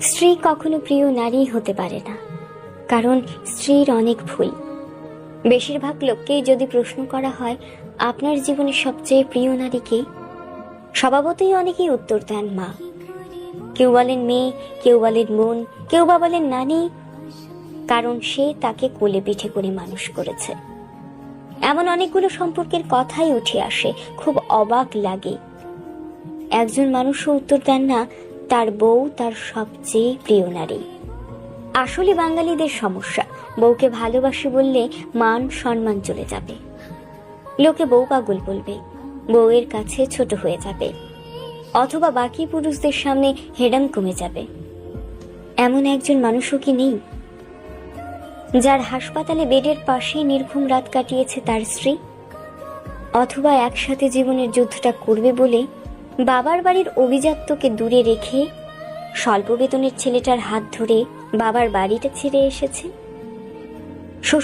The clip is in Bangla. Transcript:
স্ত্রী কখনো প্রিয় নারী হতে পারে না, কারণ স্ত্রীর অনেক ভুল। বেশিরভাগ লোককেই যদি প্রশ্ন করা হয় আপনার জীবনে সবচেয়ে প্রিয় নারী কে, স্বভাবতই অনেকেই উত্তর দেন মা। কেউ বলেন মেয়ে, কেউ বলেন বোন, কেউ বা বলেন নানি, কারণ সে তাকে কোলে পিঠে করে মানুষ করেছে। এমন অনেকগুলো সম্পর্কের কথাই উঠে আসে, খুব অবাক লাগে। একজন মানুষও উত্তর দেন না তার বউ তার সবচেয়ে প্রিয় নারী। আসলে বাঙালিদের সমস্যা, বউকে ভালোবাসি বললে মান সম্মান চলে যাবে, লোকে বউ পাগল বলবে, বউয়ের কাছে ছোট হয়ে যাবে, অথবা বাকি পুরুষদের সামনে হেডাম কমে যাবে। এমন একজন মানুষও কি নেই যার হাসপাতালে বেডের পাশে নির্ঘুম রাত কাটিয়েছে তার স্ত্রী, অথবা একসাথে জীবনের যুদ্ধটা করবে বলে বাবার বাড়ির অভিজাত্যকে দূরে রেখে স্বল্প বেতনের ছেলেটার হাত ধরে বাবার বাড়িটা ছেড়ে এসেছে।